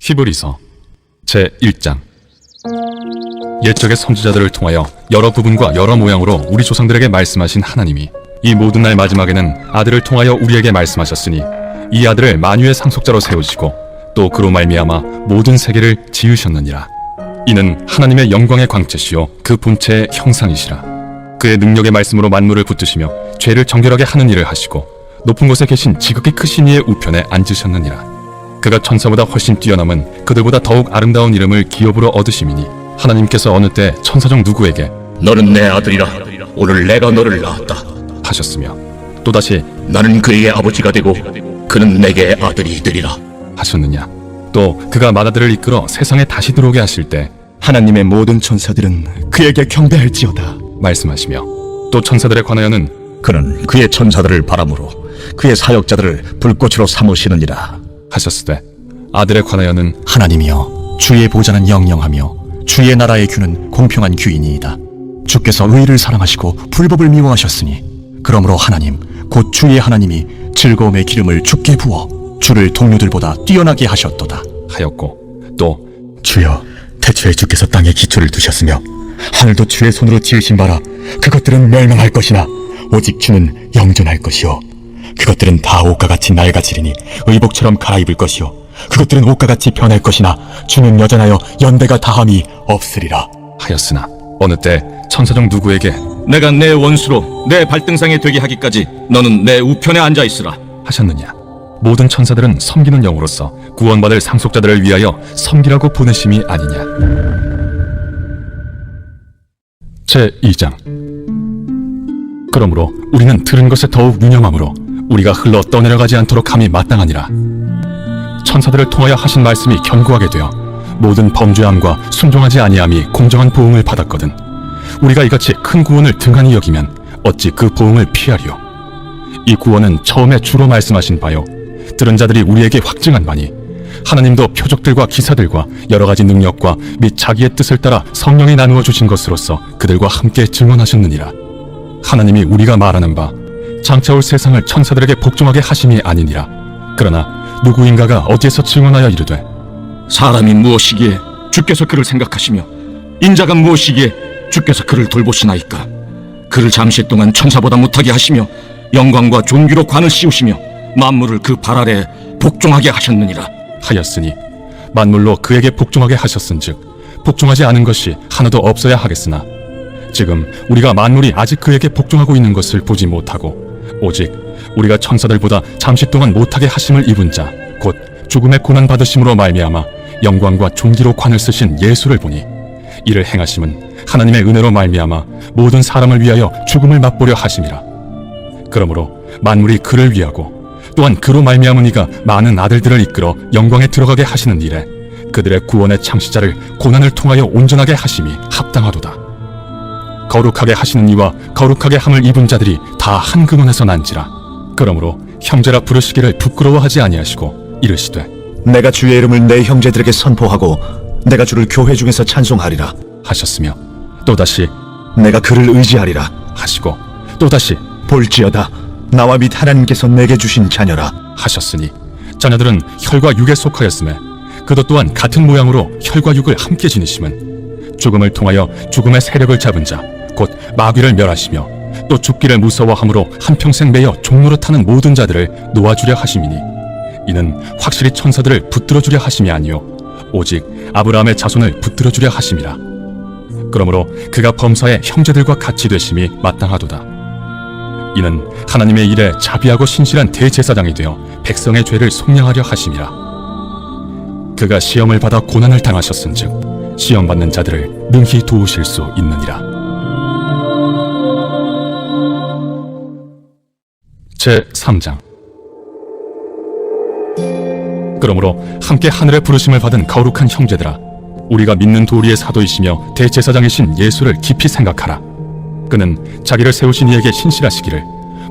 히브리서 제1장. 옛적의 선지자들을 통하여 여러 부분과 여러 모양으로 우리 조상들에게 말씀하신 하나님이 이 모든 날 마지막에는 아들을 통하여 우리에게 말씀하셨으니 이 아들을 만유의 상속자로 세우시고 또 그로 말미암아 모든 세계를 지으셨느니라. 이는 하나님의 영광의 광채시요 그 본체의 형상이시라. 그의 능력의 말씀으로 만물을 붙드시며 죄를 정결하게 하는 일을 하시고 높은 곳에 계신 지극히 크신 이의 우편에 앉으셨느니라. 그가 천사보다 훨씬 뛰어남은 그들보다 더욱 아름다운 이름을 기업으로 얻으심이니 하나님께서 어느 때 천사 중 누구에게 너는 내 아들이라 오늘 내가 너를 낳았다 하셨으며 또다시 나는 그에게 아버지가 되고 그는 내게 아들이 되리라 하셨느냐. 또 그가 맏아들을 이끌어 세상에 다시 들어오게 하실 때 하나님의 모든 천사들은 그에게 경배할지어다 말씀하시며 또 천사들에 관하여는 그는 그의 천사들을 바람으로 그의 사역자들을 불꽃으로 삼으시느니라 하셨으되 아들에 관하여는 하나님이여 주의 보좌는 영영하며 주의 나라의 규는 공평한 규이니이다. 주께서 의를 사랑하시고 불법을 미워하셨으니 그러므로 하나님 곧 주의 하나님이 즐거움의 기름을 주께 부어 주를 동료들보다 뛰어나게 하셨도다 하였고 또 주여, 태초에 주께서 땅에 기초를 두셨으며 하늘도 주의 손으로 지으신 바라. 그것들은 멸망할 것이나 오직 주는 영존할 것이요 그것들은 다 옷과 같이 낡아지리니 의복처럼 갈아입을 것이요 그것들은 옷과 같이 변할 것이나 주는 여전하여 연대가 다함이 없으리라 하였으나 어느 때 천사 중 누구에게 내가 내 원수로 내 발등상에 되게 하기까지 너는 내 우편에 앉아 있으라 하셨느냐. 모든 천사들은 섬기는 영으로서 구원받을 상속자들을 위하여 섬기라고 보내심이 아니냐. 제2장. 그러므로 우리는 들은 것에 더욱 유념함으로 우리가 흘러 떠내려가지 않도록 함이 마땅하니라. 천사들을 통하여 하신 말씀이 견고하게 되어 모든 범죄함과 순종하지 아니함이 공정한 보응을 받았거든 우리가 이같이 큰 구원을 등한히 여기면 어찌 그 보응을 피하리요. 이 구원은 처음에 주로 말씀하신 바요 들은 자들이 우리에게 확증한 바니 하나님도 표적들과 기사들과 여러 가지 능력과 및 자기의 뜻을 따라 성령이 나누어 주신 것으로서 그들과 함께 증언하셨느니라. 하나님이 우리가 말하는 바 장차 올 세상을 천사들에게 복종하게 하심이 아니니라. 그러나 누구인가가 어디에서 증언하여 이르되 사람이 무엇이기에 주께서 그를 생각하시며 인자가 무엇이기에 주께서 그를 돌보시나이까. 그를 잠시 동안 천사보다 못하게 하시며 영광과 존귀로 관을 씌우시며 만물을 그 발 아래 복종하게 하셨느니라 하였으니 만물로 그에게 복종하게 하셨은즉 복종하지 않은 것이 하나도 없어야 하겠으나 지금 우리가 만물이 아직 그에게 복종하고 있는 것을 보지 못하고 오직 우리가 천사들보다 잠시 동안 못하게 하심을 입은 자 곧 죽음의 고난 받으심으로 말미암아 영광과 존귀로 관을 쓰신 예수를 보니 이를 행하심은 하나님의 은혜로 말미암아 모든 사람을 위하여 죽음을 맛보려 하심이라. 그러므로 만물이 그를 위하고 또한 그로 말미암은 이가 많은 아들들을 이끌어 영광에 들어가게 하시는 일에 그들의 구원의 창시자를 고난을 통하여 온전하게 하심이 합당하도다. 거룩하게 하시는 이와 거룩하게 함을 입은 자들이 다 한 근원에서 난지라. 그러므로 형제라 부르시기를 부끄러워하지 아니하시고 이르시되 내가 주의 이름을 내 형제들에게 선포하고 내가 주를 교회 중에서 찬송하리라 하셨으며 또다시 내가 그를 의지하리라 하시고 또다시 볼지어다 나와 및 하나님께서 내게 주신 자녀라 하셨으니 자녀들은 혈과 육에 속하였음에 그도 또한 같은 모양으로 혈과 육을 함께 지니심은 죽음을 통하여 죽음의 세력을 잡은 자 곧 마귀를 멸하시며 또 죽기를 무서워함으로 한평생 매여 종노릇하는 모든 자들을 놓아주려 하심이니 이는 확실히 천사들을 붙들어주려 하심이 아니요 오직 아브라함의 자손을 붙들어주려 하심이라. 그러므로 그가 범사의 형제들과 같이 되심이 마땅하도다. 이는 하나님의 일에 자비하고 신실한 대제사장이 되어 백성의 죄를 속량하려 하심이라. 그가 시험을 받아 고난을 당하셨은즉 시험받는 자들을 능히 도우실 수 있느니라. 제3장. 그러므로 함께 하늘의 부르심을 받은 거룩한 형제들아 우리가 믿는 도리의 사도이시며 대제사장이신 예수를 깊이 생각하라. 그는 자기를 세우신 이에게 신실하시기를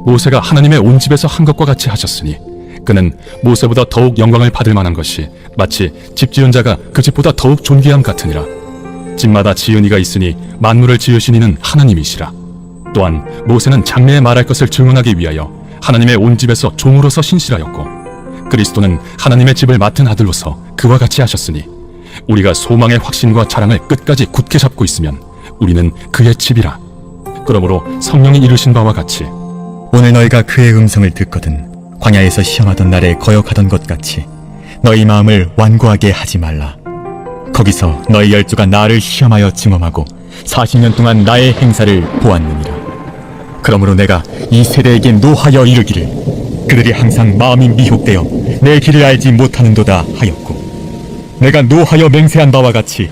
모세가 하나님의 온 집에서 한 것과 같이 하셨으니 그는 모세보다 더욱 영광을 받을 만한 것이 마치 집 지은 자가 그 집보다 더욱 존귀함 같으니라. 집마다 지은 이가 있으니 만물을 지으신 이는 하나님이시라. 또한 모세는 장래에 말할 것을 증언하기 위하여 하나님의 온 집에서 종으로서 신실하였고 그리스도는 하나님의 집을 맡은 아들로서 그와 같이 하셨으니 우리가 소망의 확신과 자랑을 끝까지 굳게 잡고 있으면 우리는 그의 집이라. 그러므로 성령이 이르신 바와 같이 오늘 너희가 그의 음성을 듣거든 광야에서 시험하던 날에 거역하던 것 같이 너희 마음을 완고하게 하지 말라. 거기서 너희 열조가 나를 시험하여 증험하고 40년 동안 나의 행사를 보았느니라. 그러므로 내가 이 세대에게 노하여 이르기를 그들이 항상 마음이 미혹되어 내 길을 알지 못하는도다 하였고, 내가 노하여 맹세한 바와 같이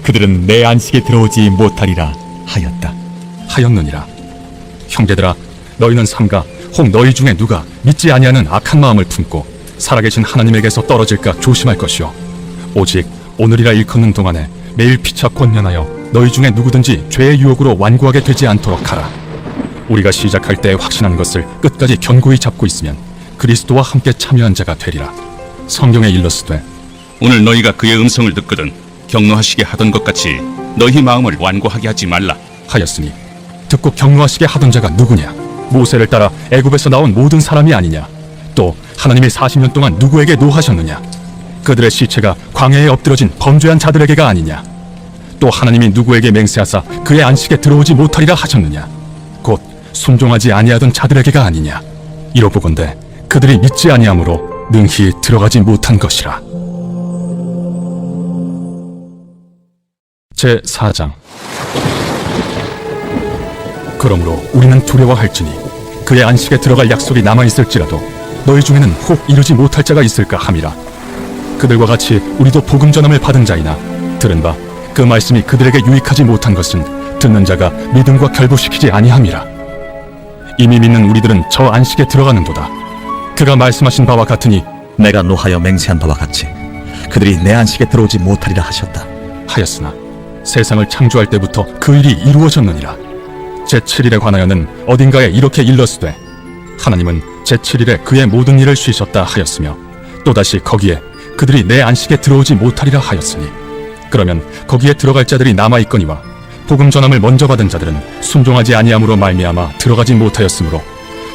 그들은 내 안식에 들어오지 못하리라 하였다. 하였느니라. 형제들아, 너희는 삼가 혹 너희 중에 누가 믿지 아니하는 악한 마음을 품고 살아계신 하나님에게서 떨어질까 조심할 것이요, 오직 오늘이라 일컫는 동안에 매일 피차 권면하여 너희 중에 누구든지 죄의 유혹으로 완고하게 되지 않도록 하라. 우리가 시작할 때 확신한 것을 끝까지 견고히 잡고 있으면 그리스도와 함께 참여한 자가 되리라. 성경에 일렀으되 오늘 너희가 그의 음성을 듣거든 격노하시게 하던 것 같이 너희 마음을 완고하게 하지 말라 하였으니 듣고 격노하시게 하던 자가 누구냐? 모세를 따라 애굽에서 나온 모든 사람이 아니냐? 또 하나님이 40년 동안 누구에게 노하셨느냐? 그들의 시체가 광야에 엎드러진 범죄한 자들에게가 아니냐? 또 하나님이 누구에게 맹세하사 그의 안식에 들어오지 못하리라 하셨느냐? 곧 순종하지 아니하던 자들에게가 아니냐? 이로보건대 그들이 믿지 아니하므로 능히 들어가지 못한 것이라. 제4장. 그러므로 우리는 두려워할지니 그의 안식에 들어갈 약속이 남아있을지라도 너희 중에는 혹 이루지 못할 자가 있을까 함이라. 그들과 같이 우리도 복음 전함을 받은 자이나 들은 바 그 말씀이 그들에게 유익하지 못한 것은 듣는 자가 믿음과 결부시키지 아니함이라. 이미 믿는 우리들은 저 안식에 들어가는도다. 그가 말씀하신 바와 같으니 내가 노하여 맹세한 바와 같이 그들이 내 안식에 들어오지 못하리라 하셨다. 하였으나 세상을 창조할 때부터 그 일이 이루어졌느니라. 제7일에 관하여는 어딘가에 이렇게 일렀으되 하나님은 제7일에 그의 모든 일을 쉬셨다 하였으며 또다시 거기에 그들이 내 안식에 들어오지 못하리라 하였으니 그러면 거기에 들어갈 자들이 남아있거니와 복음 전함을 먼저 받은 자들은 순종하지 아니함으로 말미암아 들어가지 못하였으므로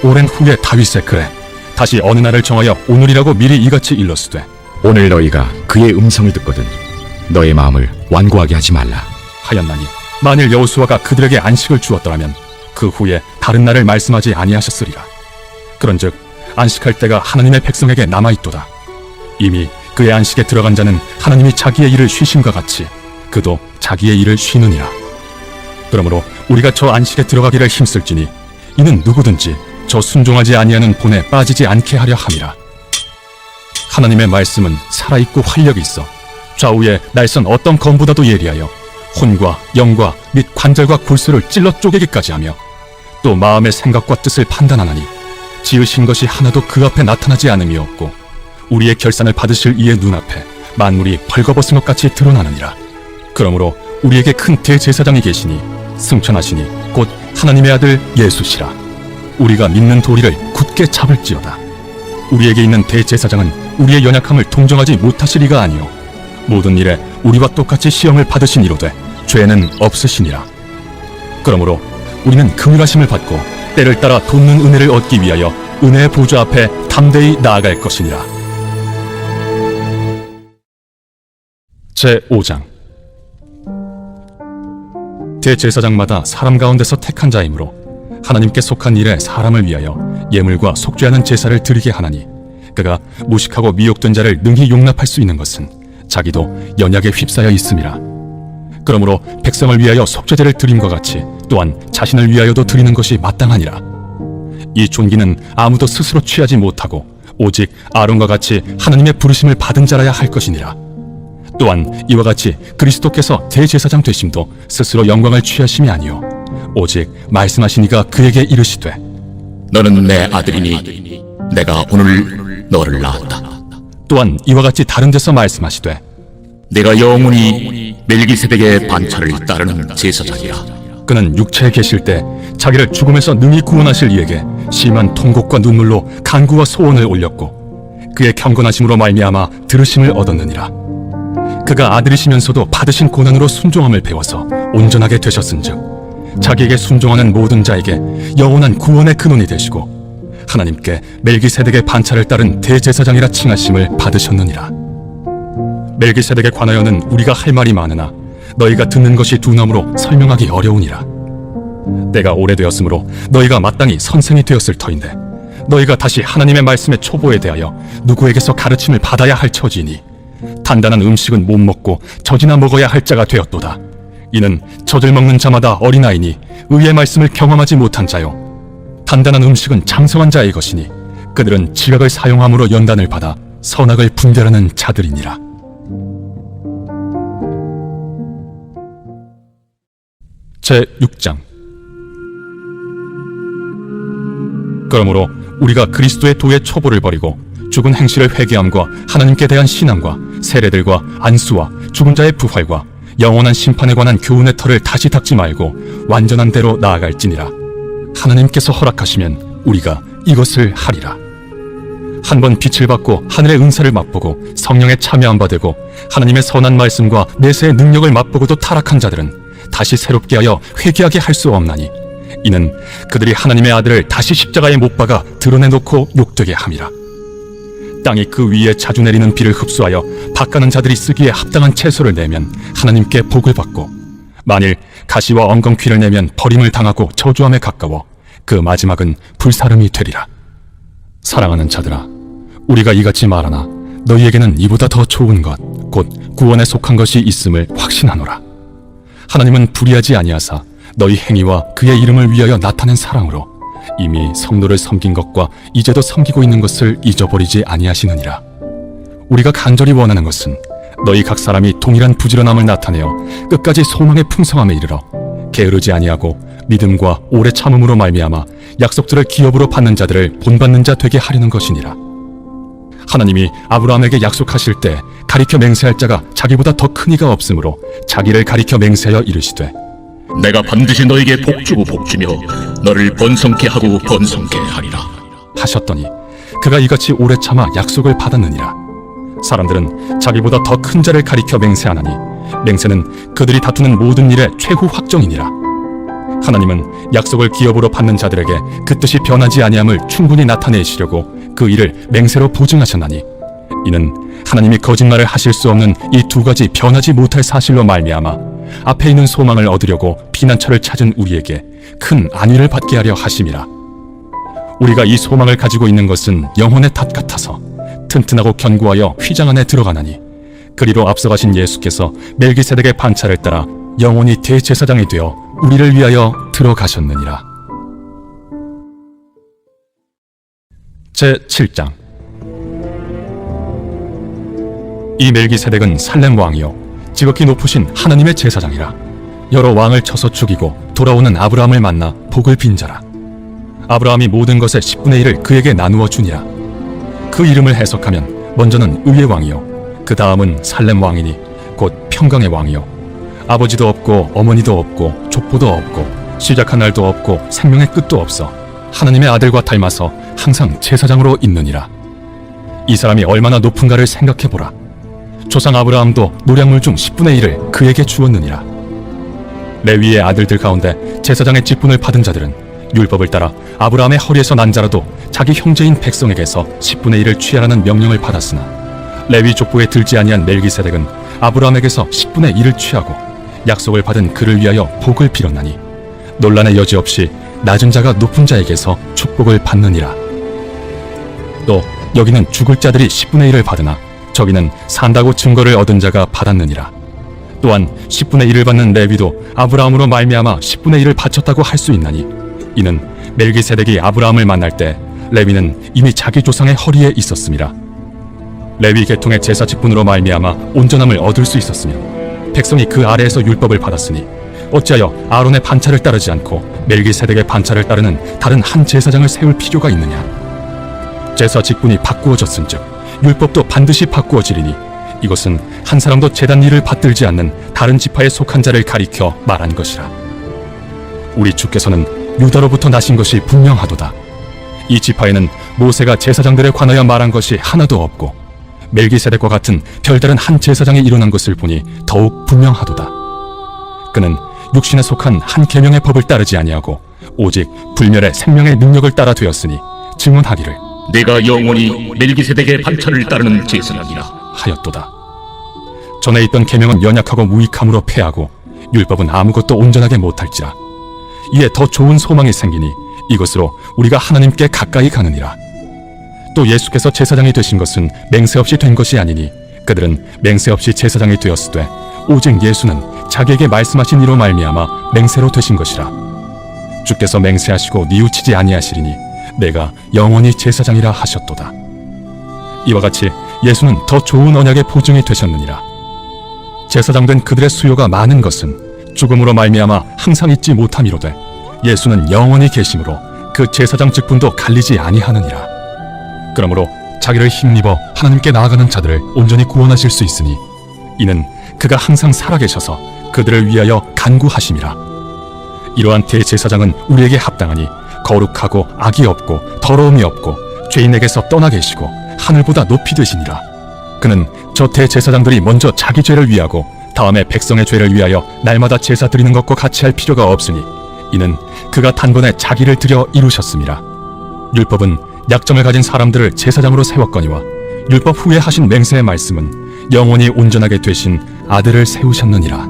오랜 후에 다윗의 글에 다시 어느 날을 정하여 오늘이라고 미리 이같이 일렀으되 오늘 너희가 그의 음성을 듣거든 너의 마음을 완고하게 하지 말라 하였나니 만일 여호수아가 그들에게 안식을 주었더라면 그 후에 다른 날을 말씀하지 아니하셨으리라. 그런즉 안식할 때가 하나님의 백성에게 남아있도다. 이미 그의 안식에 들어간 자는 하나님이 자기의 일을 쉬심과 같이 그도 자기의 일을 쉬느니라. 그러므로 우리가 저 안식에 들어가기를 힘쓸지니 이는 누구든지 저 순종하지 아니하는 본에 빠지지 않게 하려 함이라. 하나님의 말씀은 살아있고 활력이 있어 좌우에 날선 어떤 검보다도 예리하여 혼과 영과 및 관절과 골수를 찔러 쪼개기까지 하며 또 마음의 생각과 뜻을 판단하나니 지으신 것이 하나도 그 앞에 나타나지 않음이 없고 우리의 결산을 받으실 이의 눈앞에 만물이 벌거벗은 것 같이 드러나느니라. 그러므로 우리에게 큰 대제사장이 계시니 승천하시니 곧 하나님의 아들 예수시라. 우리가 믿는 도리를 굳게 잡을지어다. 우리에게 있는 대제사장은 우리의 연약함을 동정하지 못하시리가 아니요 모든 일에 우리와 똑같이 시험을 받으신 이로되 죄는 없으시니라. 그러므로 우리는 긍휼하심을 받고 때를 따라 돕는 은혜를 얻기 위하여 은혜의 보좌 앞에 담대히 나아갈 것이니라. 제5장. 대제사장마다 사람 가운데서 택한 자이므로 하나님께 속한 일에 사람을 위하여 예물과 속죄하는 제사를 드리게 하나니 그가 무식하고 미혹된 자를 능히 용납할 수 있는 것은 자기도 연약에 휩싸여 있음이라. 그러므로 백성을 위하여 속죄제를 드림과 같이 또한 자신을 위하여도 드리는 것이 마땅하니라. 이 존귀는 아무도 스스로 취하지 못하고 오직 아론과 같이 하나님의 부르심을 받은 자라야 할 것이니라. 또한 이와 같이 그리스도께서 대제사장 되심도 스스로 영광을 취하심이 아니요 오직 말씀하시니가 그에게 이르시되 너는 내 아들이니 내가 오늘 너를 낳았다 또한 이와 같이 다른 데서 말씀하시되 내가 영원히 멜기세덱의 반차를 따르는 제사장이라 그는 육체에 계실 때 자기를 죽음에서 능히 구원하실 이에게 심한 통곡과 눈물로 간구와 소원을 올렸고 그의 경건하심으로 말미암아 들으심을 얻었느니라. 그가 아들이시면서도 받으신 고난으로 순종함을 배워서 온전하게 되셨은즉 자기에게 순종하는 모든 자에게 영원한 구원의 근원이 되시고 하나님께 멜기세덱의 반차를 따른 대제사장이라 칭하심을 받으셨느니라. 멜기세덱에 관하여는 우리가 할 말이 많으나 너희가 듣는 것이 두나무로 설명하기 어려우니라. 때가 오래되었으므로 너희가 마땅히 선생이 되었을 터인데 너희가 다시 하나님의 말씀의 초보에 대하여 누구에게서 가르침을 받아야 할 처지니 단단한 음식은 못 먹고 젖이나 먹어야 할 자가 되었도다. 이는 젖을 먹는 자마다 어린아이니 의의 말씀을 경험하지 못한 자요, 단단한 음식은 장성한 자의 것이니 그들은 지각을 사용함으로 연단을 받아 선악을 분별하는 자들이니라. 제6장. 그러므로 우리가 그리스도의 도의 초보를 버리고 죽은 행실을 회개함과 하나님께 대한 신앙과 세례들과 안수와 죽은 자의 부활과 영원한 심판에 관한 교훈의 털을 다시 닦지 말고 완전한 대로 나아갈지니라. 하나님께서 허락하시면 우리가 이것을 하리라. 한번 빛을 받고 하늘의 은사를 맛보고 성령에 참여한 바 되고 하나님의 선한 말씀과 내세의 능력을 맛보고도 타락한 자들은 다시 새롭게 하여 회개하게 할 수 없나니 이는 그들이 하나님의 아들을 다시 십자가에 못 박아 드러내놓고 욕되게 함이라. 땅이 그 위에 자주 내리는 비를 흡수하여 밭가는 자들이 쓰기에 합당한 채소를 내면 하나님께 복을 받고, 만일 가시와 엉겅퀴를 내면 버림을 당하고 저주함에 가까워 그 마지막은 불사름이 되리라. 사랑하는 자들아, 우리가 이같이 말하나 너희에게는 이보다 더 좋은 것, 곧 구원에 속한 것이 있음을 확신하노라. 하나님은 불의하지 아니하사 너희 행위와 그의 이름을 위하여 나타낸 사랑으로 이미 성도를 섬긴 것과 이제도 섬기고 있는 것을 잊어버리지 아니하시느니라. 우리가 간절히 원하는 것은 너희 각 사람이 동일한 부지런함을 나타내어 끝까지 소망의 풍성함에 이르러 게으르지 아니하고 믿음과 오래 참음으로 말미암아 약속들을 기업으로 받는 자들을 본받는 자 되게 하려는 것이니라. 하나님이 아브라함에게 약속하실 때 가리켜 맹세할 자가 자기보다 더 큰 이가 없으므로 자기를 가리켜 맹세하여 이르시되 내가 반드시 너에게 복주고 복주며 너를 번성케 하고 번성케 하리라 하셨더니 그가 이같이 오래 참아 약속을 받았느니라. 사람들은 자기보다 더 큰 자를 가리켜 맹세하나니 맹세는 그들이 다투는 모든 일의 최후 확정이니라. 하나님은 약속을 기업으로 받는 자들에게 그 뜻이 변하지 아니함을 충분히 나타내시려고 그 일을 맹세로 보증하셨나니 이는 하나님이 거짓말을 하실 수 없는 이 두 가지 변하지 못할 사실로 말미암아 앞에 있는 소망을 얻으려고 피난처를 찾은 우리에게 큰 안위를 받게 하려 하심이라. 우리가 이 소망을 가지고 있는 것은 영혼의 탓 같아서 튼튼하고 견고하여 휘장 안에 들어가나니 그리로 앞서가신 예수께서 멜기세덱의 반차를 따라 영원히 대제사장이 되어 우리를 위하여 들어가셨느니라. 제7장. 이 멜기세덱은 살렘 왕이요 지극히 높으신 하나님의 제사장이라. 여러 왕을 쳐서 죽이고 돌아오는 아브라함을 만나 복을 빈 자라. 아브라함이 모든 것의 10분의 1을 그에게 나누어 주니라. 그 이름을 해석하면 먼저는 의의 왕이요 그 다음은 살렘 왕이니 곧 평강의 왕이요 아버지도 없고 어머니도 없고 족보도 없고 시작한 날도 없고 생명의 끝도 없어 하나님의 아들과 닮아서 항상 제사장으로 있느니라. 이 사람이 얼마나 높은가를 생각해보라. 조상 아브라함도 노량물 중 10분의 1을 그에게 주었느니라. 레위의 아들들 가운데 제사장의 직분을 받은 자들은 율법을 따라 아브라함의 허리에서 난 자라도 자기 형제인 백성에게서 10분의 1을 취하라는 명령을 받았으나 레위 족보에 들지 아니한 멜기세덱은 아브라함에게서 10분의 1을 취하고 약속을 받은 그를 위하여 복을 빌었나니 논란의 여지 없이 낮은 자가 높은 자에게서 축복을 받느니라. 또 여기는 죽을 자들이 10분의 1을 받으나 저기는 산다고 증거를 얻은 자가 받았느니라. 또한 10분의 1을 받는 레위도 아브라함으로 말미암아 10분의 1을 바쳤다고 할 수 있나니 이는 멜기세덱이 아브라함을 만날 때 레위는 이미 자기 조상의 허리에 있었음이라. 레위 계통의 제사 직분으로 말미암아 온전함을 얻을 수 있었으며 백성이 그 아래에서 율법을 받았으니 어찌하여 아론의 반차를 따르지 않고 멜기세덱의 반차를 따르는 다른 한 제사장을 세울 필요가 있느냐. 제사 직분이 바꾸어졌은즉 율법도 반드시 바꾸어지리니 이것은 한 사람도 제단 일을 받들지 않는 다른 지파에 속한 자를 가리켜 말한 것이라. 우리 주께서는 유다로부터 나신 것이 분명하도다. 이 지파에는 모세가 제사장들에 관하여 말한 것이 하나도 없고 멜기세덱과 같은 별다른 한 제사장이 일어난 것을 보니 더욱 분명하도다. 그는 육신에 속한 한 계명의 법을 따르지 아니하고 오직 불멸의 생명의 능력을 따라 되었으니 증언하기를 내가 영원히 멜기세덱의 반차를 따르는 제사장이라. 하였도다. 전에 있던 계명은 연약하고 무익함으로 패하고 율법은 아무것도 온전하게 못할지라. 이에 더 좋은 소망이 생기니 이것으로 우리가 하나님께 가까이 가느니라. 또 예수께서 제사장이 되신 것은 맹세 없이 된 것이 아니니 그들은 맹세 없이 제사장이 되었으되 오직 예수는 자기에게 말씀하신 이로 말미암아 맹세로 되신 것이라. 주께서 맹세하시고 뉘우치지 아니하시리니 내가 영원히 제사장이라 하셨도다. 이와 같이 예수는 더 좋은 언약의 보증이 되셨느니라. 제사장 된 그들의 수요가 많은 것은 죽음으로 말미암아 항상 잊지 못함이로되 예수는 영원히 계심으로 그 제사장 직분도 갈리지 아니하느니라. 그러므로 자기를 힘입어 하나님께 나아가는 자들을 온전히 구원하실 수 있으니 이는 그가 항상 살아계셔서 그들을 위하여 간구하심이라. 이러한 대제사장은 우리에게 합당하니 거룩하고 악이 없고 더러움이 없고 죄인에게서 떠나 계시고 하늘보다 높이 되시니라. 그는 저 대제사장들이 먼저 자기 죄를 위하고 다음에 백성의 죄를 위하여 날마다 제사 드리는 것과 같이 할 필요가 없으니 이는 그가 단번에 자기를 들여 이루셨음이라. 율법은 약점을 가진 사람들을 제사장으로 세웠거니와 율법 후에 하신 맹세의 말씀은 영원히 온전하게 되신 아들을 세우셨느니라.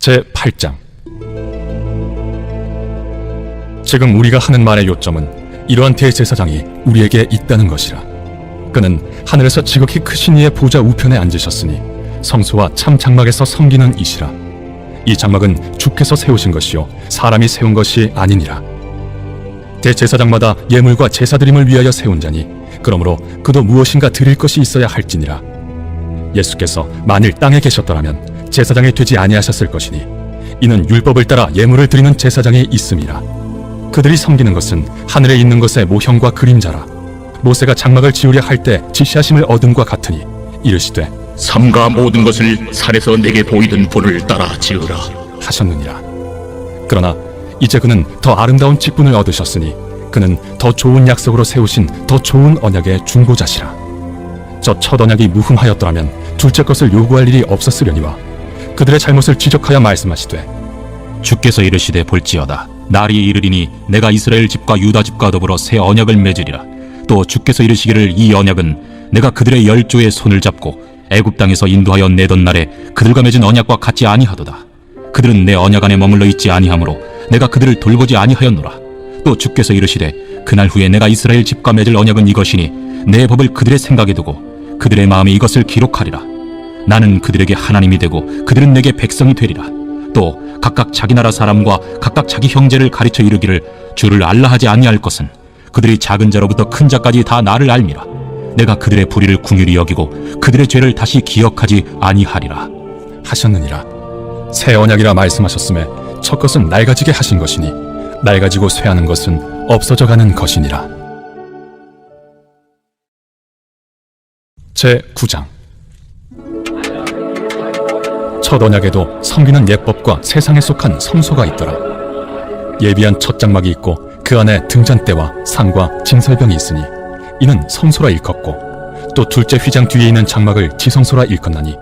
제8장. 지금 우리가 하는 말의 요점은 이러한 대제사장이 우리에게 있다는 것이라. 그는 하늘에서 지극히 크신 이의 보좌 우편에 앉으셨으니 성소와 참 장막에서 섬기는 이시라. 이 장막은 주께서 세우신 것이요 사람이 세운 것이 아니니라. 대제사장마다 예물과 제사드림을 위하여 세운 자니 그러므로 그도 무엇인가 드릴 것이 있어야 할지니라. 예수께서 만일 땅에 계셨더라면 제사장이 되지 아니하셨을 것이니 이는 율법을 따라 예물을 드리는 제사장이 있음이라. 그들이 섬기는 것은 하늘에 있는 것의 모형과 그림자라. 모세가 장막을 지으려 할 때 지시하심을 얻음과 같으니 이르시되 삼가 모든 것을 산에서 내게 보이던 본을 따라 지으라 하셨느니라. 그러나 이제 그는 더 아름다운 직분을 얻으셨으니 그는 더 좋은 약속으로 세우신 더 좋은 언약의 중보자시라. 저 첫 언약이 무흠하였더라면 둘째 것을 요구할 일이 없었으려니와 그들의 잘못을 지적하여 말씀하시되 주께서 이르시되 볼지어다 날이 이르리니 내가 이스라엘 집과 유다 집과 더불어 새 언약을 맺으리라. 또 주께서 이르시기를 이 언약은 내가 그들의 열조의 손을 잡고 애굽 땅에서 인도하여 내던 날에 그들과 맺은 언약과 같지 아니하도다. 그들은 내 언약 안에 머물러 있지 아니하므로 내가 그들을 돌보지 아니하였노라. 또 주께서 이르시되 그날 후에 내가 이스라엘 집과 맺을 언약은 이것이니 내 법을 그들의 생각에 두고 그들의 마음에 이것을 기록하리라. 나는 그들에게 하나님이 되고 그들은 내게 백성이 되리라. 또 각각 자기 나라 사람과 각각 자기 형제를 가르쳐 이르기를 주를 알라 하지 아니할 것은 그들이 작은 자로부터 큰 자까지 다 나를 알미라. 내가 그들의 불의를 궁휼히 여기고 그들의 죄를 다시 기억하지 아니하리라 하셨느니라. 새 언약이라 말씀하셨음에 첫 것은 낡아지게 하신 것이니 낡아지고 쇠하는 것은 없어져 가는 것이니라. 제9장. 첫 언약에도 섬기는 예법과 세상에 속한 성소가 있더라. 예비한 첫 장막이 있고 그 안에 등잔대와 상과 진설병이 있으니 이는 성소라 일컫고 또 둘째 휘장 뒤에 있는 장막을 지성소라 일컫나니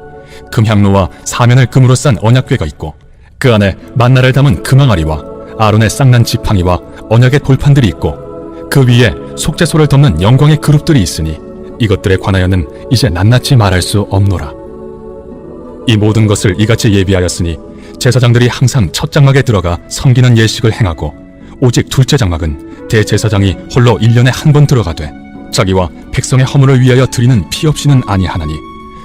금향로와 사면을 금으로 싼 언약궤가 있고 그 안에 만나를 담은 금항아리와 아론의 쌍난 지팡이와 언약의 돌판들이 있고 그 위에 속죄소를 덮는 영광의 그룹들이 있으니 이것들에 관하여는 이제 낱낱이 말할 수 없노라. 이 모든 것을 이같이 예비하였으니 제사장들이 항상 첫 장막에 들어가 섬기는 예식을 행하고 오직 둘째 장막은 대제사장이 홀로 1년에 한 번 들어가되 자기와 백성의 허물을 위하여 드리는 피 없이는 아니하나니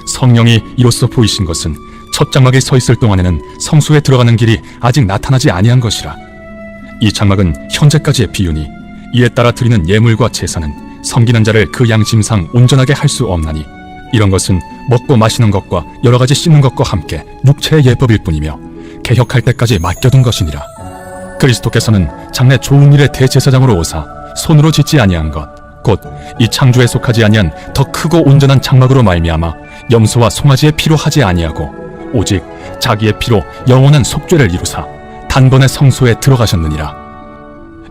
성령이 이로써 보이신 것은 첫 장막에 서 있을 동안에는 성소에 들어가는 길이 아직 나타나지 아니한 것이라. 이 장막은 현재까지의 비유니 이에 따라 드리는 예물과 제사는 섬기는 자를 그 양심상 온전하게 할 수 없나니 이런 것은 먹고 마시는 것과 여러 가지 씻는 것과 함께 육체의 예법일 뿐이며 개혁할 때까지 맡겨둔 것이니라. 그리스도께서는 장래 좋은 일의 대제사장으로 오사 손으로 짓지 아니한 것 곧 이 창조에 속하지 아니한 더 크고 온전한 장막으로 말미암아 염소와 송아지의 피로 하지 아니하고 오직 자기의 피로 영원한 속죄를 이루사 단번에 성소에 들어가셨느니라.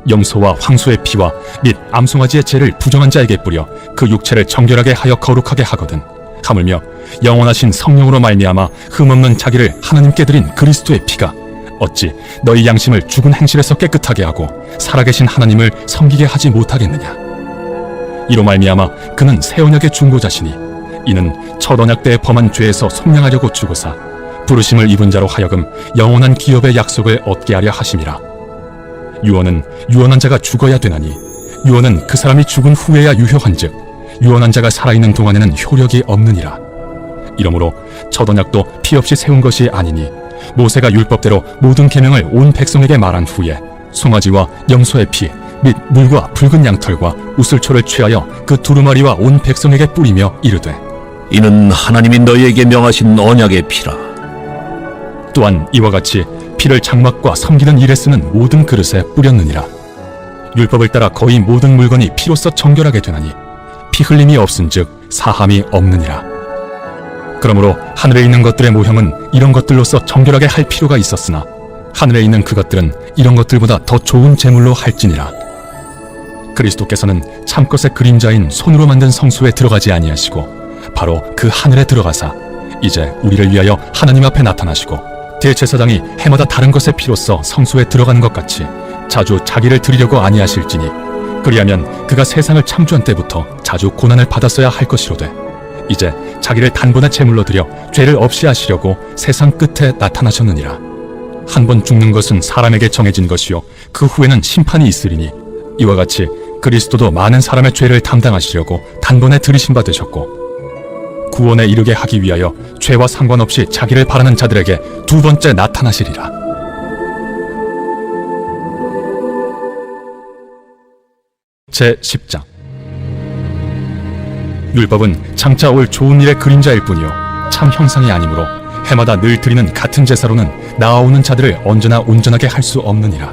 염소와 황소의 피와 및 암송아지의 죄를 부정한 자에게 뿌려 그 육체를 정결하게 하여 거룩하게 하거든 하물며 영원하신 성령으로 말미암아 흠없는 자기를 하나님께 드린 그리스도의 피가 어찌 너희 양심을 죽은 행실에서 깨끗하게 하고 살아계신 하나님을 섬기게 하지 못하겠느냐. 이로 말미암아 그는 새 언약의 중보자시니 이는 첫 언약 때에 범한 죄에서 속량하려고 죽으사 부르심을 입은 자로 하여금 영원한 기업의 약속을 얻게 하려 하심이라. 유언은 유언한 자가 죽어야 되나니 유언은 그 사람이 죽은 후에야 유효한즉 유언한 자가 살아있는 동안에는 효력이 없느니라. 이러므로 첫 언약도 피 없이 세운 것이 아니니 모세가 율법대로 모든 계명을 온 백성에게 말한 후에 송아지와 염소의 피 및 물과 붉은 양털과 우슬초를 취하여 그 두루마리와 온 백성에게 뿌리며 이르되 이는 하나님이 너희에게 명하신 언약의 피라. 또한 이와 같이 피를 장막과 섬기는 일에 쓰는 모든 그릇에 뿌렸느니라. 율법을 따라 거의 모든 물건이 피로써 정결하게 되나니 피 흘림이 없은즉 사함이 없느니라. 그러므로 하늘에 있는 것들의 모형은 이런 것들로서 정결하게 할 필요가 있었으나 하늘에 있는 그것들은 이런 것들보다 더 좋은 제물로 할지니라. 그리스도께서는 참것의 그림자인 손으로 만든 성소에 들어가지 아니하시고 바로 그 하늘에 들어가사 이제 우리를 위하여 하나님 앞에 나타나시고 대제사장이 해마다 다른 것의 피로써 성소에 들어가는 것 같이 자주 자기를 드리려고 아니하실지니 그리하면 그가 세상을 창조한 때부터 자주 고난을 받았어야 할 것이로되 이제 자기를 단번에 제물로 드려 죄를 없이 하시려고 세상 끝에 나타나셨느니라. 한 번 죽는 것은 사람에게 정해진 것이요 그 후에는 심판이 있으리니 이와 같이 그리스도도 많은 사람의 죄를 담당하시려고 단번에 들이심 받으셨고 구원에 이르게 하기 위하여 죄와 상관없이 자기를 바라는 자들에게 두 번째 나타나시리라. 제10장 율법은 장차 올 좋은 일의 그림자일 뿐이요 참 형상이 아니므로 해마다 늘 드리는 같은 제사로는 나아오는 자들을 언제나 온전하게 할 수 없느니라.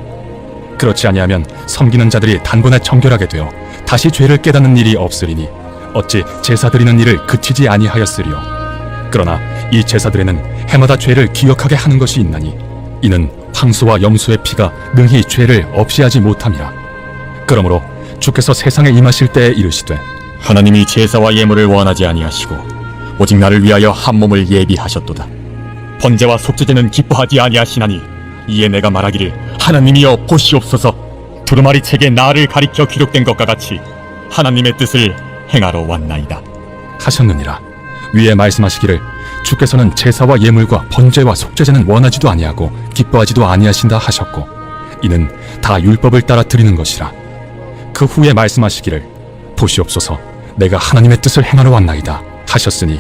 그렇지 아니하면 섬기는 자들이 단번에 정결하게 되어 다시 죄를 깨닫는 일이 없으리니 어찌 제사 드리는 일을 그치지 아니하였으리요. 그러나 이 제사들에는 해마다 죄를 기억하게 하는 것이 있나니 이는 황소와 염소의 피가 능히 죄를 없이 하지 못함이라. 그러므로 주께서 세상에 임하실 때에 이르시되 하나님이 제사와 예물을 원하지 아니하시고 오직 나를 위하여 한 몸을 예비하셨도다. 번제와 속죄제는 기뻐하지 아니하시나니 이에 내가 말하기를 하나님이여 보시옵소서. 두루마리 책에 나를 가리켜 기록된 것과 같이 하나님의 뜻을 행하러 왔나이다 하셨느니라. 위에 말씀하시기를 주께서는 제사와 예물과 번제와 속죄제는 원하지도 아니하고 기뻐하지도 아니하신다 하셨고 이는 다 율법을 따라 드리는 것이라. 그 후에 말씀하시기를 보시옵소서 내가 하나님의 뜻을 행하러 왔나이다 하셨으니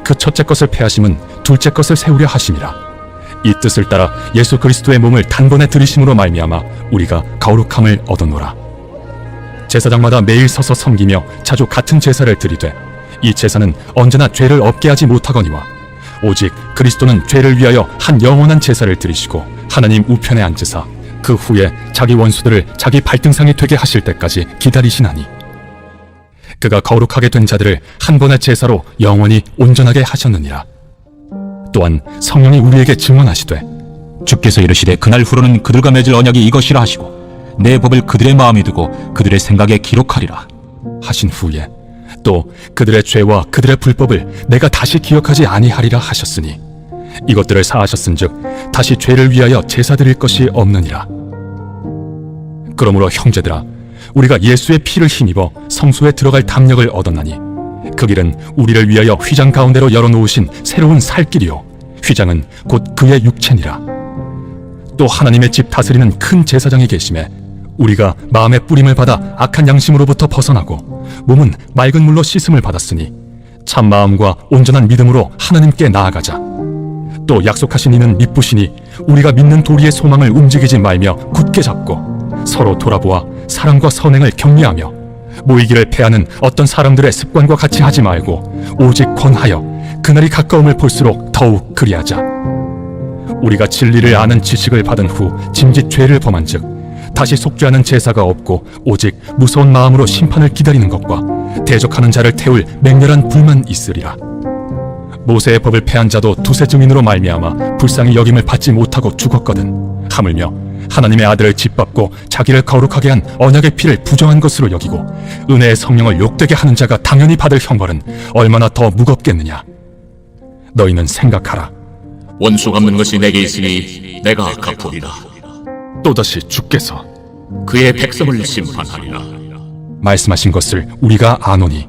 그 첫째 것을 폐하심은 둘째 것을 세우려 하심이라. 이 뜻을 따라 예수 그리스도의 몸을 단번에 들이심으로 말미암아 우리가 거룩함을 얻었노라. 제사장마다 매일 서서 섬기며 자주 같은 제사를 드리되 이 제사는 언제나 죄를 없게 하지 못하거니와 오직 그리스도는 죄를 위하여 한 영원한 제사를 드리시고 하나님 우편에 앉으사 그 후에 자기 원수들을 자기 발등상이 되게 하실 때까지 기다리시나니 그가 거룩하게 된 자들을 한 번의 제사로 영원히 온전하게 하셨느니라. 또한 성령이 우리에게 증언하시되 주께서 이르시되 그날 후로는 그들과 맺을 언약이 이것이라 하시고 내 법을 그들의 마음에 두고 그들의 생각에 기록하리라 하신 후에 또 그들의 죄와 그들의 불법을 내가 다시 기억하지 아니하리라 하셨으니 이것들을 사하셨은즉 다시 죄를 위하여 제사 드릴 것이 없느니라. 그러므로 형제들아 우리가 예수의 피를 힘입어 성소에 들어갈 담력을 얻었나니 그 길은 우리를 위하여 휘장 가운데로 열어놓으신 새로운 살 길이요 휘장은 곧 그의 육체니라. 또 하나님의 집 다스리는 큰 제사장이 계심에 우리가 마음의 뿌림을 받아 악한 양심으로부터 벗어나고 몸은 맑은 물로 씻음을 받았으니 참 마음과 온전한 믿음으로 하나님께 나아가자. 또 약속하신 이는 미쁘시니 우리가 믿는 도리의 소망을 움직이지 말며 굳게 잡고 서로 돌아보아 사랑과 선행을 격려하며 모이기를 패하는 어떤 사람들의 습관과 같이 하지 말고 오직 권하여 그날이 가까움을 볼수록 더욱 그리하자. 우리가 진리를 아는 지식을 받은 후 짐짓 죄를 범한즉 다시 속죄하는 제사가 없고 오직 무서운 마음으로 심판을 기다리는 것과 대적하는 자를 태울 맹렬한 불만 있으리라. 모세의 법을 폐한 자도 두세 증인으로 말미암아 불쌍히 여김을 받지 못하고 죽었거든. 하물며 하나님의 아들을 짓밟고 자기를 거룩하게 한 언약의 피를 부정한 것으로 여기고 은혜의 성령을 욕되게 하는 자가 당연히 받을 형벌은 얼마나 더 무겁겠느냐. 너희는 생각하라. 원수 갚는 것이 내게 있으니 내가 갚으리라. 또다시 주께서 그의 백성을 심판하리라. 말씀하신 것을 우리가 아노니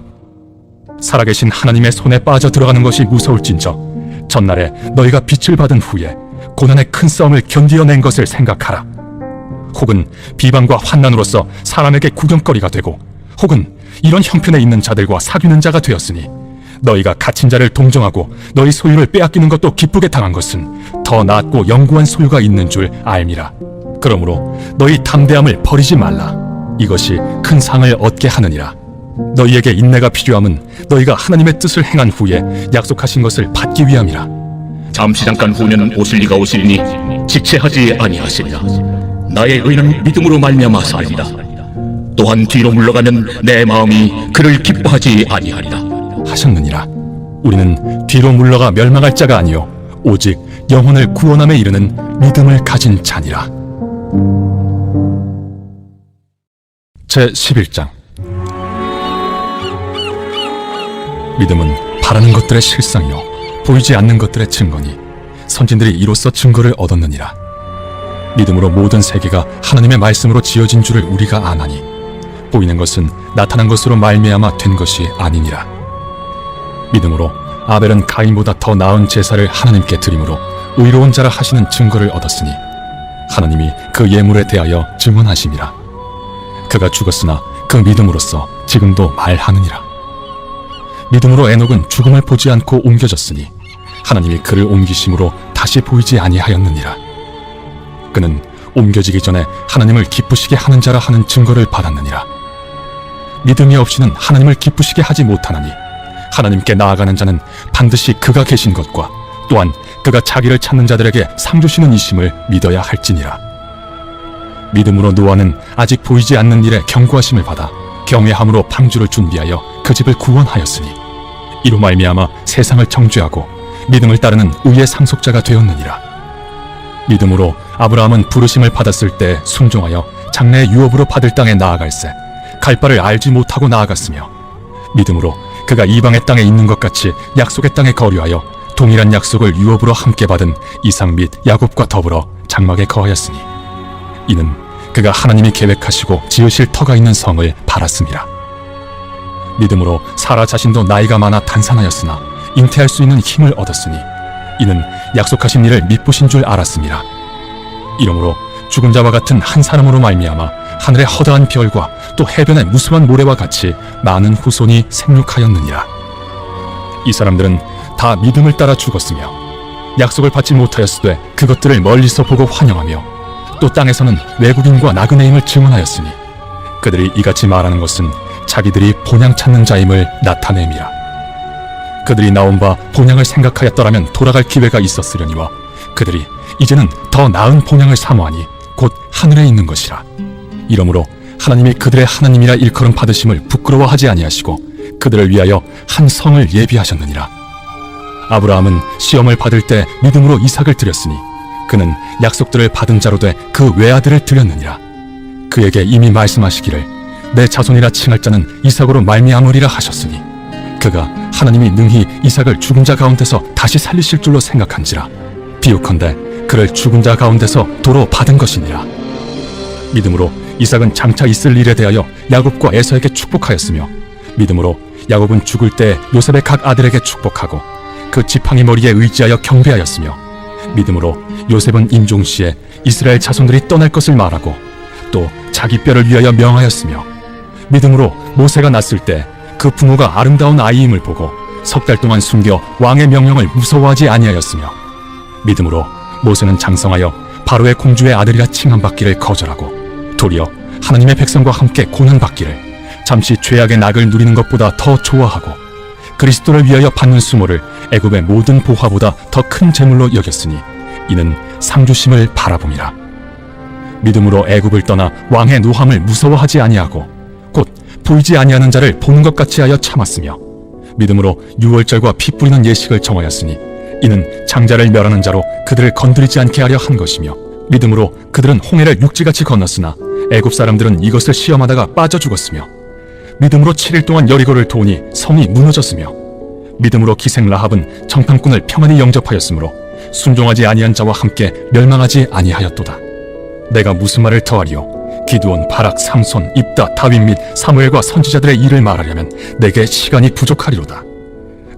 살아계신 하나님의 손에 빠져 들어가는 것이 무서울진저 전날에 너희가 빛을 받은 후에 고난의 큰 싸움을 견디어낸 것을 생각하라. 혹은 비방과 환난으로서 사람에게 구경거리가 되고 혹은 이런 형편에 있는 자들과 사귀는 자가 되었으니 너희가 갇힌 자를 동정하고 너희 소유를 빼앗기는 것도 기쁘게 당한 것은 더 낫고 영구한 소유가 있는 줄 알미라. 그러므로 너희 담대함을 버리지 말라. 이것이 큰 상을 얻게 하느니라. 너희에게 인내가 필요함은 너희가 하나님의 뜻을 행한 후에 약속하신 것을 받기 위함이라. 잠시 잠깐 후에는 오실 이가 오시리니 지체하지 아니하시리라. 나의 의는 믿음으로 말미암아 살리라. 또한 뒤로 물러가면 내 마음이 그를 기뻐하지 아니하리라. 하셨느니라. 우리는 뒤로 물러가 멸망할 자가 아니요 오직 영혼을 구원함에 이르는 믿음을 가진 자니라. 제 11장. 믿음은 바라는 것들의 실상이요 보이지 않는 것들의 증거니 선진들이 이로써 증거를 얻었느니라. 믿음으로 모든 세계가 하나님의 말씀으로 지어진 줄을 우리가 아나니 보이는 것은 나타난 것으로 말미암아 된 것이 아니니라. 믿음으로 아벨은 가인보다 더 나은 제사를 하나님께 드림으로 의로운 자라 하시는 증거를 얻었으니 하나님이 그 예물에 대하여 증언하심이라. 그가 죽었으나 그 믿음으로써 지금도 말하느니라. 믿음으로 에녹은 죽음을 보지 않고 옮겨졌으니 하나님이 그를 옮기심으로 다시 보이지 아니하였느니라. 그는 옮겨지기 전에 하나님을 기쁘시게 하는 자라 하는 증거를 받았느니라. 믿음이 없이는 하나님을 기쁘시게 하지 못하나니 하나님께 나아가는 자는 반드시 그가 계신 것과 또한 그가 자기를 찾는 자들에게 상 주시는 이심을 믿어야 할지니라. 믿음으로 노아는 아직 보이지 않는 일에 경고하심을 받아 경외함으로 방주를 준비하여 그 집을 구원하였으니 이로 말미암아 세상을 정죄하고 믿음을 따르는 의의 상속자가 되었느니라. 믿음으로 아브라함은 부르심을 받았을 때 순종하여 장래의 유업으로 받을 땅에 나아갈새 갈 바를 알지 못하고 나아갔으며 믿음으로 그가 이방의 땅에 있는 것 같이 약속의 땅에 거류하여 동일한 약속을 유업으로 함께 받은 이삭 및 야곱과 더불어 장막에 거하였으니 이는 그가 하나님이 계획하시고 지으실 터가 있는 성을 바랐음이라. 믿음으로 사라 자신도 나이가 많아 단산하였으나 잉태할 수 있는 힘을 얻었으니 이는 약속하신 일을 믿보신 줄 알았음이라. 이러므로 죽은 자와 같은 한 사람으로 말미암아 하늘의 허다한 별과 또 해변의 무수한 모래와 같이 많은 후손이 생육하였느니라. 이 사람들은 다 믿음을 따라 죽었으며 약속을 받지 못하였으되 그것들을 멀리서 보고 환영하며 또 땅에서는 외국인과 나그네임을 증언하였으니 그들이 이같이 말하는 것은 자기들이 본향 찾는 자임을 나타냄이라. 그들이 나온 바 본향을 생각하였더라면 돌아갈 기회가 있었으려니와 그들이 이제는 더 나은 본향을 사모하니 곧 하늘에 있는 것이라. 이러므로 하나님이 그들의 하나님이라 일컬음 받으심을 부끄러워하지 아니하시고 그들을 위하여 한 성을 예비하셨느니라. 아브라함은 시험을 받을 때 믿음으로 이삭을 드렸으니 그는 약속들을 받은 자로 돼 그 외아들을 드렸느니라. 그에게 이미 말씀하시기를 내 자손이라 칭할 자는 이삭으로 말미암으리라 하셨으니 그가 하나님이 능히 이삭을 죽은 자 가운데서 다시 살리실 줄로 생각한지라. 비유컨대 그를 죽은 자 가운데서 도로 받은 것이니라. 믿음으로 이삭은 장차 있을 일에 대하여 야곱과 에서에게 축복하였으며 믿음으로 야곱은 죽을 때 요셉의 각 아들에게 축복하고 그 지팡이 머리에 의지하여 경배하였으며 믿음으로 요셉은 임종시에 이스라엘 자손들이 떠날 것을 말하고 또 자기 뼈를 위하여 명하였으며 믿음으로 모세가 낳았을 때 그 부모가 아름다운 아이임을 보고 석 달 동안 숨겨 왕의 명령을 무서워하지 아니하였으며 믿음으로 모세는 장성하여 바로의 공주의 아들이라 칭함받기를 거절하고 도리어 하나님의 백성과 함께 고난받기를 잠시 죄악의 낙을 누리는 것보다 더 좋아하고 그리스도를 위하여 받는 수모를 애굽의 모든 보화보다 더 큰 재물로 여겼으니 이는 상주심을 바라봄이라. 믿음으로 애굽을 떠나 왕의 노함을 무서워하지 아니하고 곧 보이지 아니하는 자를 보는 것 같이 하여 참았으며 믿음으로 유월절과 피 뿌리는 예식을 정하였으니 이는 장자를 멸하는 자로 그들을 건드리지 않게 하려 한 것이며 믿음으로 그들은 홍해를 육지같이 건넜으나 애굽 사람들은 이것을 시험하다가 빠져 죽었으며 믿음으로 7일 동안 여리고를 도우니 성이 무너졌으며 믿음으로 기생 라합은 정탐꾼을 평안히 영접하였으므로 순종하지 아니한 자와 함께 멸망하지 아니하였도다. 내가 무슨 말을 더하리요? 기드온, 바락, 삼손, 입다, 다윗 및 사무엘과 선지자들의 일을 말하려면 내게 시간이 부족하리로다.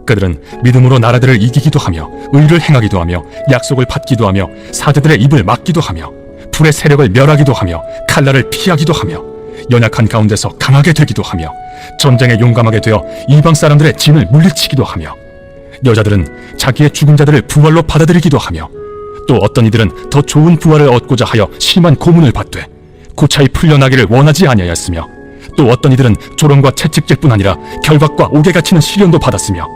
그들은 믿음으로 나라들을 이기기도 하며 의를 행하기도 하며 약속을 받기도 하며 사제들의 입을 막기도 하며 불의 세력을 멸하기도 하며 칼날을 피하기도 하며 연약한 가운데서 강하게 되기도 하며 전쟁에 용감하게 되어 이방 사람들의 진을 물리치기도 하며 여자들은 자기의 죽은 자들을 부활로 받아들이기도 하며 또 어떤 이들은 더 좋은 부활을 얻고자 하여 심한 고문을 받되 고차히 풀려나기를 원하지 아니하였으며 또 어떤 이들은 조롱과 채찍질뿐 아니라 결박과 옥에 갇히는 시련도 받았으며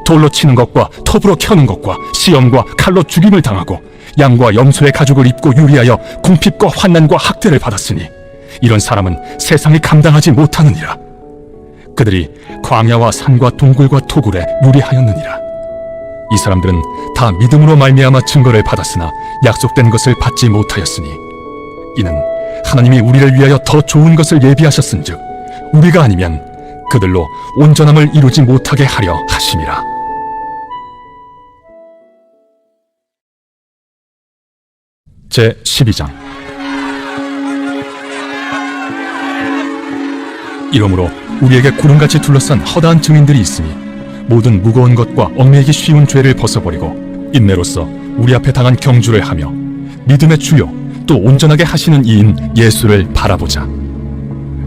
돌로 치는 것과 톱으로 켜는 것과 시험과 칼로 죽임을 당하고 양과 염소의 가죽을 입고 유리하여 궁핍과 환난과 학대를 받았으니 이런 사람은 세상이 감당하지 못하느니라. 그들이 광야와 산과 동굴과 토굴에 유리하였느니라. 이 사람들은 다 믿음으로 말미암아 증거를 받았으나 약속된 것을 받지 못하였으니 이는 하나님이 우리를 위하여 더 좋은 것을 예비하셨은즉 우리가 아니면 그들로 온전함을 이루지 못하게 하려 하심이라. 제 12장. 이러므로 우리에게 구름같이 둘러싼 허다한 증인들이 있으니 모든 무거운 것과 얽매이기 쉬운 죄를 벗어버리고 인내로써 우리 앞에 당한 경주를 하며 믿음의 주요 또 온전하게 하시는 이인 예수를 바라보자.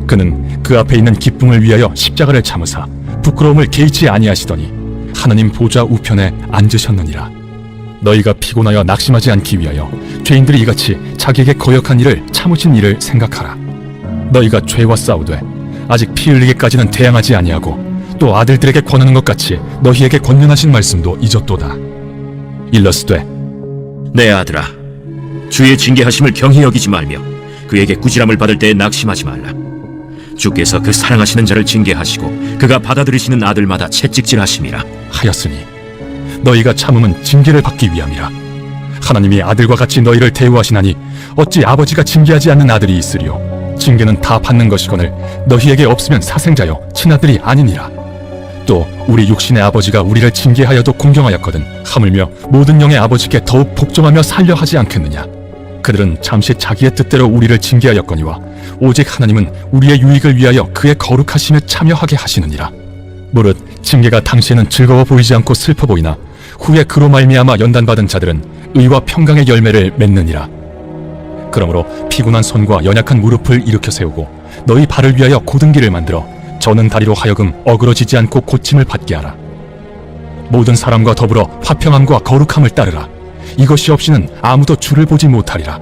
그는 그 앞에 있는 기쁨을 위하여 십자가를 참으사 부끄러움을 개의치 아니하시더니 하나님 보좌 우편에 앉으셨느니라. 너희가 피곤하여 낙심하지 않기 위하여 죄인들이 이같이 자기에게 거역한 일을 참으신 일을 생각하라. 너희가 죄와 싸우되 아직 피 흘리기까지는 대항하지 아니하고 또 아들들에게 권하는 것 같이 너희에게 권면하신 말씀도 잊었도다. 일러스되 내 아들아, 주의 징계하심을 경히 여기지 말며 그에게 꾸지람을 받을 때에 낙심하지 말라. 주께서 그 사랑하시는 자를 징계하시고 그가 받아들이시는 아들마다 채찍질하심이라 하였으니 너희가 참음은 징계를 받기 위함이라. 하나님이 아들과 같이 너희를 대우하시나니 어찌 아버지가 징계하지 않는 아들이 있으리요? 징계는 다 받는 것이거늘 너희에게 없으면 사생자여 친아들이 아니니라. 또 우리 육신의 아버지가 우리를 징계하여도 공경하였거든 하물며 모든 영의 아버지께 더욱 복종하며 살려 하지 않겠느냐. 그들은 잠시 자기의 뜻대로 우리를 징계하였거니와 오직 하나님은 우리의 유익을 위하여 그의 거룩하심에 참여하게 하시느니라. 무릇 징계가 당시에는 즐거워 보이지 않고 슬퍼 보이나 후에 그로 말미암아 연단받은 자들은 의와 평강의 열매를 맺느니라. 그러므로 피곤한 손과 연약한 무릎을 일으켜 세우고 너희 발을 위하여 곧은 길을 만들어 저는 다리로 하여금 어그러지지 않고 고침을 받게 하라. 모든 사람과 더불어 화평함과 거룩함을 따르라. 이것이 없이는 아무도 주를 보지 못하리라.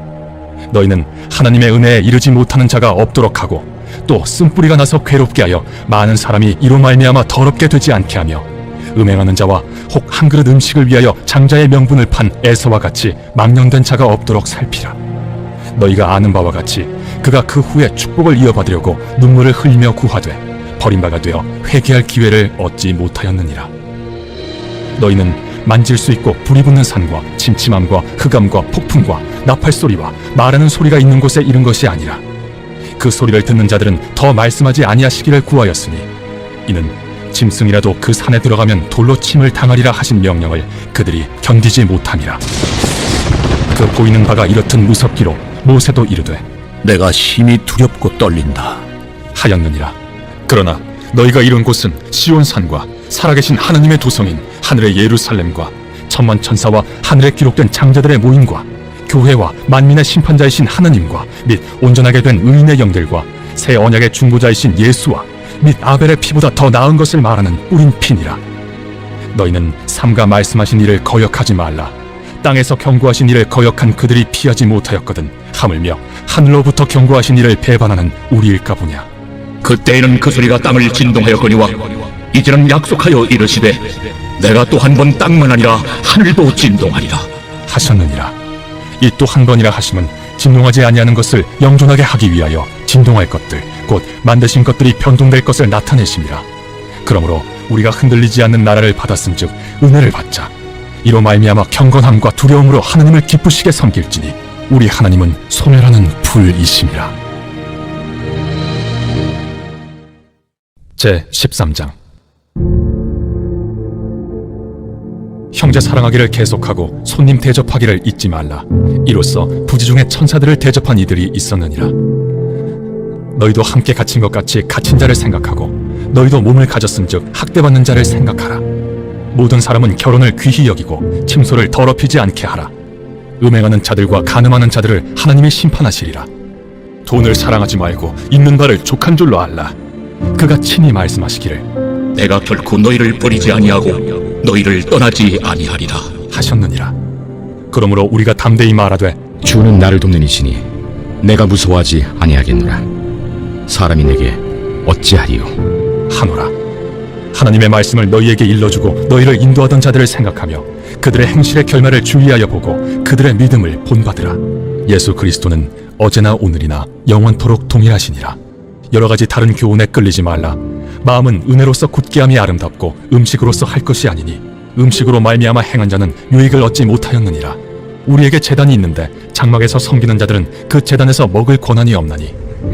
너희는 하나님의 은혜에 이르지 못하는 자가 없도록 하고 또 쓴뿌리가 나서 괴롭게 하여 많은 사람이 이로 말미암아 더럽게 되지 않게 하며 음행하는 자와 혹 한 그릇 음식을 위하여 장자의 명분을 판 에서와 같이 망령된 자가 없도록 살피라. 너희가 아는 바와 같이 그가 그 후에 축복을 이어받으려고 눈물을 흘리며 구하되 버림바가 되어 회개할 기회를 얻지 못하였느니라. 너희는 만질 수 있고 불이 붙는 산과 침침함과 흑암과 폭풍과 나팔 소리와 말하는 소리가 있는 곳에 이른 것이 아니라 그 소리를 듣는 자들은 더 말씀하지 아니하시기를 구하였으니 이는 짐승이라도 그 산에 들어가면 돌로 침을 당하리라 하신 명령을 그들이 견디지 못함이라. 그 보이는 바가 이렇듯 무섭기로 모세도 이르되 내가 심히 두렵고 떨린다 하였느니라. 그러나 너희가 이룬 곳은 시온산과 살아계신 하나님의 도성인 하늘의 예루살렘과 천만 천사와 하늘에 기록된 장자들의 모임과 교회와 만민의 심판자이신 하나님과 및 온전하게 된 의인의 영들과 새 언약의 중보자이신 예수와 및 아벨의 피보다 더 나은 것을 말하는 뿌린 피니라. 너희는 삼가 말씀하신 일을 거역하지 말라. 땅에서 경고하신 일을 거역한 그들이 피하지 못하였거든 하물며 하늘로부터 경고하신 일을 배반하는 우리일까 보냐. 그때에는 그 소리가 땅을 진동하였거니와 이제는 약속하여 이르시되 내가 또 한 번 땅만 아니라 하늘도 진동하리라 하셨느니라. 이 또 한 번이라 하심은 진동하지 아니하는 것을 영존하게 하기 위하여 진동할 것들 곧 만드신 것들이 변동될 것을 나타내심이라. 그러므로 우리가 흔들리지 않는 나라를 받았음즉 은혜를 받자. 이로 말미암아 경건함과 두려움으로 하나님을 기쁘시게 섬길지니 우리 하나님은 소멸하는 불이심이라. 제 13장. 형제 사랑하기를 계속하고 손님 대접하기를 잊지 말라. 이로써 부지 중에 천사들을 대접한 이들이 있었느니라. 너희도 함께 갇힌 것 같이 갇힌 자를 생각하고 너희도 몸을 가졌은즉 학대받는 자를 생각하라. 모든 사람은 결혼을 귀히 여기고 침소를 더럽히지 않게 하라. 음행하는 자들과 간음하는 자들을 하나님이 심판하시리라. 돈을 사랑하지 말고 있는 바를 족한 줄로 알라. 그가 친히 말씀하시기를 내가 결코 너희를 버리지 아니하고 너희를 떠나지 아니하리라 하셨느니라. 그러므로 우리가 담대히 말하되 주는 나를 돕는 이시니 내가 무서워하지 아니하겠노라. 사람이 내게 어찌하리요? 하노라. 하나님의 말씀을 너희에게 일러주고 너희를 인도하던 자들을 생각하며 그들의 행실의 결말을 주의하여 보고 그들의 믿음을 본받으라. 예수 그리스도는 어제나 오늘이나 영원토록 동일하시니라. 여러 가지 다른 교훈에 끌리지 말라. 마음은 은혜로서 굳게함이 아름답고 음식으로서 할 것이 아니니 음식으로 말미암아 행한 자는 유익을 얻지 못하였느니라. 우리에게 제단이 있는데 장막에서 섬기는 자들은 그 제단에서 먹을 권한이 없나니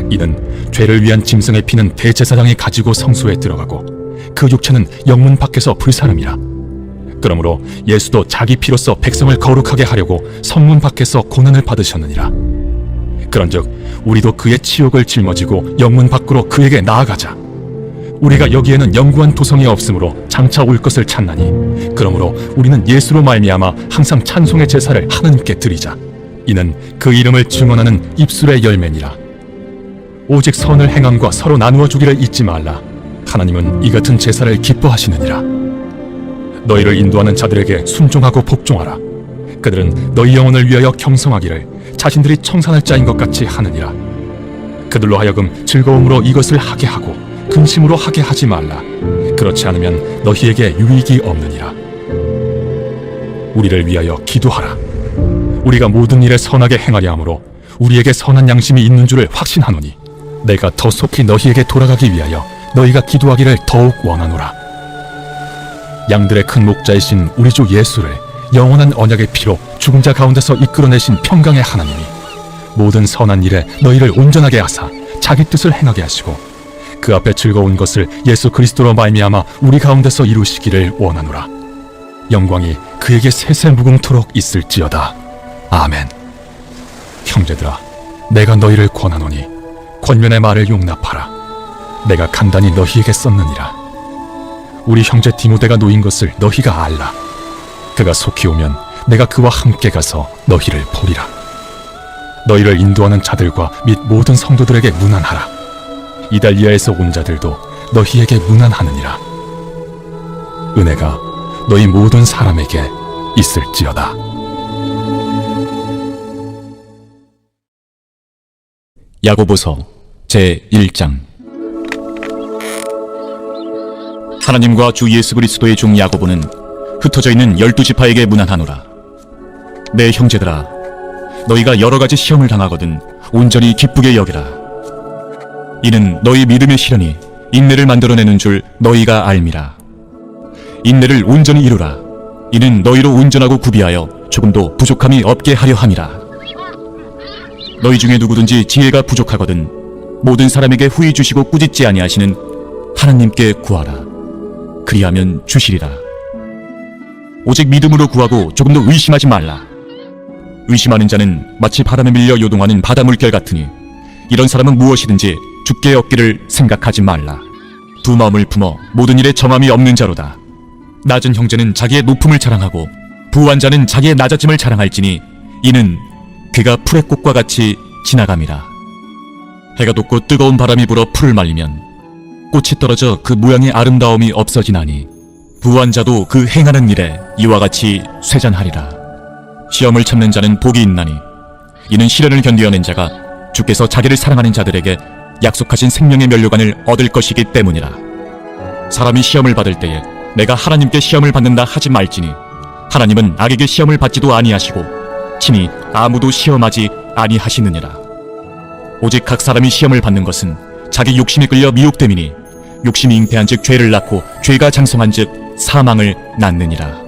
이는 죄를 위한 짐승의 피는 대제사장이 가지고 성소에 들어가고 그 육체는 영문 밖에서 불사름이라. 그러므로 예수도 자기 피로써 백성을 거룩하게 하려고 성문 밖에서 고난을 받으셨느니라. 그런즉 우리도 그의 치욕을 짊어지고 영문 밖으로 그에게 나아가자. 우리가 여기에는 영구한 도성이 없으므로 장차 올 것을 찾나니 그러므로 우리는 예수로 말미암아 항상 찬송의 제사를 하나님께 드리자. 이는 그 이름을 증언하는 입술의 열매니라. 오직 선을 행함과 서로 나누어 주기를 잊지 말라. 하나님은 이 같은 제사를 기뻐하시느니라. 너희를 인도하는 자들에게 순종하고 복종하라. 그들은 너희 영혼을 위하여 경성하기를 자신들이 청산할 자인 것 같이 하느니라. 그들로 하여금 즐거움으로 이것을 하게 하고 근심으로 하게 하지 말라. 그렇지 않으면 너희에게 유익이 없느니라. 우리를 위하여 기도하라. 우리가 모든 일에 선하게 행하려 하므로 우리에게 선한 양심이 있는 줄을 확신하노니 내가 더 속히 너희에게 돌아가기 위하여 너희가 기도하기를 더욱 원하노라. 양들의 큰 목자이신 우리 주 예수를 영원한 언약의 피로 죽은 자 가운데서 이끌어내신 평강의 하나님이 모든 선한 일에 너희를 온전하게 하사 자기 뜻을 행하게 하시고 그 앞에 즐거운 것을 예수 그리스도로 말미암아 우리 가운데서 이루시기를 원하노라. 영광이 그에게 세세 무궁토록 있을지어다. 아멘. 형제들아, 내가 너희를 권하노니 권면의 말을 용납하라. 내가 간단히 너희에게 썼느니라. 우리 형제 디모데가 놓인 것을 너희가 알라. 그가 속히 오면 내가 그와 함께 가서 너희를 보리라. 너희를 인도하는 자들과 및 모든 성도들에게 문안하라. 이달리아에서 온 자들도 너희에게 문안하느니라. 은혜가 너희 모든 사람에게 있을지어다. 야고보서 제1장. 하나님과 주 예수 그리스도의 종 야고보는 흩어져 있는 12지파에게 문안하노라. 내 형제들아, 너희가 여러 가지 시험을 당하거든 온전히 기쁘게 여기라. 이는 너희 믿음의 시련이 인내를 만들어내는 줄 너희가 알미라. 인내를 온전히 이루라. 이는 너희로 온전하고 구비하여 조금도 부족함이 없게 하려 함이라. 너희 중에 누구든지 지혜가 부족하거든 모든 사람에게 후히 주시고 꾸짖지 아니하시는 하나님께 구하라. 그리하면 주시리라. 오직 믿음으로 구하고 조금도 의심하지 말라. 의심하는 자는 마치 바람에 밀려 요동하는 바다 물결 같으니 이런 사람은 무엇이든지 주께 얻기를 생각하지 말라. 두 마음을 품어 모든 일에 정함이 없는 자로다. 낮은 형제는 자기의 높음을 자랑하고 부한 자는 자기의 낮아짐을 자랑할지니 이는 그가 풀의 꽃과 같이 지나감이라. 해가 돋고 뜨거운 바람이 불어 풀을 말리면 꽃이 떨어져 그 모양의 아름다움이 없어지나니 부한 자도 그 행하는 일에 이와 같이 쇠잔하리라. 시험을 참는 자는 복이 있나니 이는 시련을 견디어낸 자가 주께서 자기를 사랑하는 자들에게 약속하신 생명의 면류관을 얻을 것이기 때문이라. 사람이 시험을 받을 때에 내가 하나님께 시험을 받는다 하지 말지니 하나님은 악에게 시험을 받지도 아니하시고 친히 아무도 시험하지 아니하시느니라. 오직 각 사람이 시험을 받는 것은 자기 욕심이 끌려 미혹됨이니 욕심이 잉태한즉 죄를 낳고 죄가 장성한즉 사망을 낳느니라.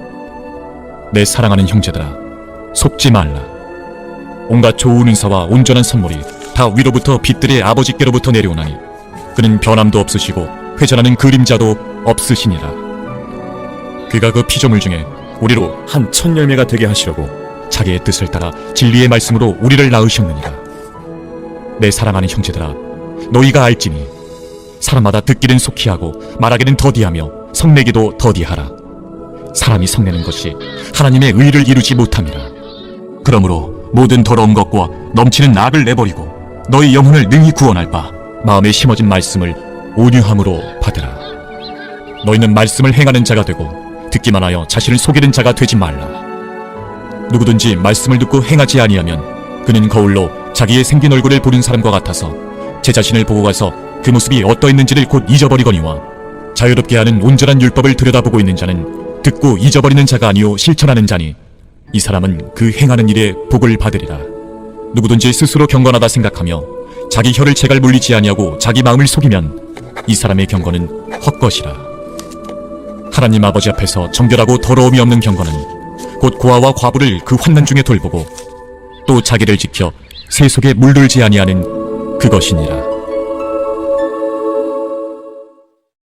내 사랑하는 형제들아, 속지 말라. 온갖 좋은 은사와 온전한 선물이 다 위로부터 빛들의 아버지께로부터 내려오나니 그는 변함도 없으시고 회전하는 그림자도 없으시니라. 그가 그 피조물 중에 우리로 한 첫 열매가 되게 하시려고 자기의 뜻을 따라 진리의 말씀으로 우리를 낳으셨느니라. 내 사랑하는 형제들아, 너희가 알지니 사람마다 듣기는 속히 하고 말하기는 더디하며 성내기도 더디하라. 사람이 성내는 것이 하나님의 의를 이루지 못함이라. 그러므로 모든 더러운 것과 넘치는 악을 내버리고 너희 영혼을 능히 구원할 바 마음에 심어진 말씀을 온유함으로 받으라. 너희는 말씀을 행하는 자가 되고 듣기만 하여 자신을 속이는 자가 되지 말라. 누구든지 말씀을 듣고 행하지 아니하면 그는 거울로 자기의 생긴 얼굴을 보는 사람과 같아서 제 자신을 보고 가서 그 모습이 어떠했는지를 곧 잊어버리거니와 자유롭게 하는 온전한 율법을 들여다보고 있는 자는 듣고 잊어버리는 자가 아니요 실천하는 자니 이 사람은 그 행하는 일에 복을 받으리라. 누구든지 스스로 경건하다 생각하며 자기 혀를 채갈 물리지 아니하고 자기 마음을 속이면 이 사람의 경건은 헛것이라. 하나님 아버지 앞에서 정결하고 더러움이 없는 경건은 곧 고아와 과부를 그 환난 중에 돌보고 또 자기를 지켜 새 속에 물들지 아니하는 그것이니라.